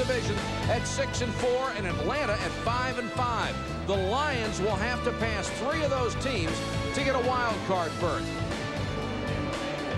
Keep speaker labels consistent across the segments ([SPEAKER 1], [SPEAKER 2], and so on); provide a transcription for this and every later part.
[SPEAKER 1] division at 6-4 and Atlanta at 5-5. The Lions will have to pass 3 of those teams to get a wild card berth.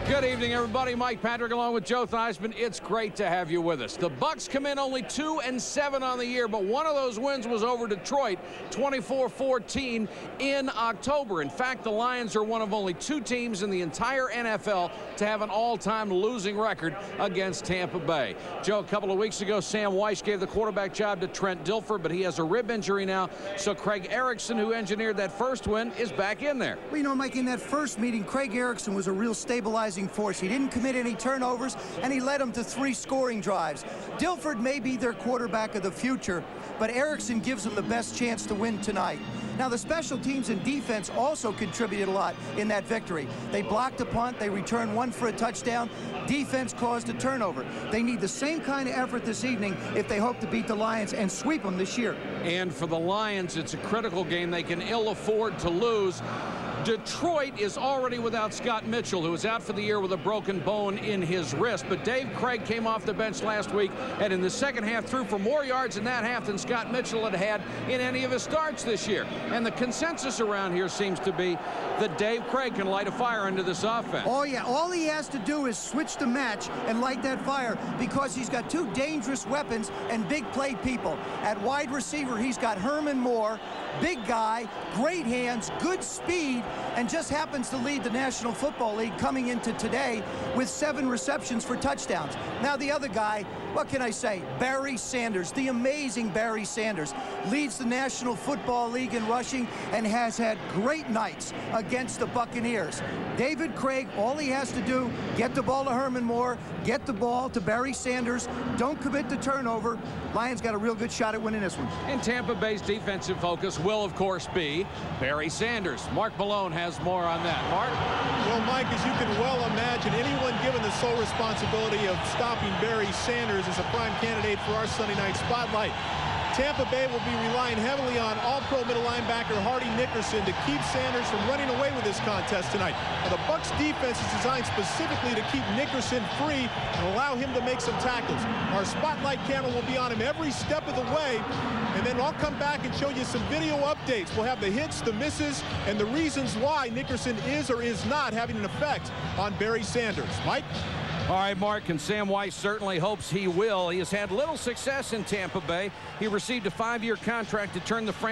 [SPEAKER 1] Good evening, everybody. Mike Patrick along with Joe Theismann. It's great to have you with us. The Bucs come in only 2-7 on the year, but one of those wins was over Detroit, 24-14 in October. In fact, the Lions are one of only 2 teams in the entire NFL to have an all-time losing record against Tampa Bay. Joe, a couple of weeks ago, Sam Weiss gave the quarterback job to Trent Dilfer, but he has a rib injury now, so Craig Erickson, who engineered that first win, is back in there.
[SPEAKER 2] Well, you know, Mike, in that first meeting, Craig Erickson was a real stabilizing force. He didn't commit any turnovers, and he led them to 3 scoring drives. Dilford may be their quarterback of the future, but Erickson gives them the best chance to win tonight. Now, the special teams and defense also contributed a lot in that victory. They blocked a punt, they returned 1 for a touchdown. Defense caused a turnover. They need the same kind of effort this evening if they hope to beat the Lions and sweep them this year.
[SPEAKER 1] And for the Lions, it's a critical game. They can ill afford to lose. Detroit is already without Scott Mitchell, who is out for the year with a broken bone in his wrist. But Dave Craig came off the bench last week, and in the second half threw for more yards in that half than Scott Mitchell had in any of his starts this year. And the consensus around here seems to be that Dave Craig can light a fire into this offense.
[SPEAKER 2] Oh, yeah. All he has to do is switch the match and light that fire, because he's got 2 dangerous weapons and big play people. At wide receiver, he's got Herman Moore, big guy, great hands, good speed, and just happens to lead the National Football League coming into today with 7 receptions for touchdowns. Now, the other guy, what can I say? Barry Sanders, the amazing Barry Sanders, leads the National Football League in rushing and has had great nights against the Buccaneers. David Craig, all he has to do, get the ball to Herman Moore, get the ball to Barry Sanders, don't commit the turnover. Lions got a real good shot at winning this one.
[SPEAKER 1] And Tampa Bay's defensive focus will, of course, be Barry Sanders. Mark Malone has more on that. Mark?
[SPEAKER 3] Well, Mike, as you can well imagine, anyone given the sole responsibility of stopping Barry Sanders is a prime candidate for our Sunday night spotlight. Tampa Bay will be relying heavily on all-pro middle linebacker Hardy Nickerson to keep Sanders from running away with this contest tonight. Now, the Bucs defense is designed specifically to keep Nickerson free and allow him to make some tackles. Our spotlight camera will be on him every step of the way, and then I'll come back and show you some video updates. We'll have the hits, the misses, and the reasons why Nickerson is or is not having an effect on Barry Sanders. Mike?
[SPEAKER 1] All right, Mark, and Sam Weiss certainly hopes he will. He has had little success in Tampa Bay. He received a 5-year contract to turn the franchise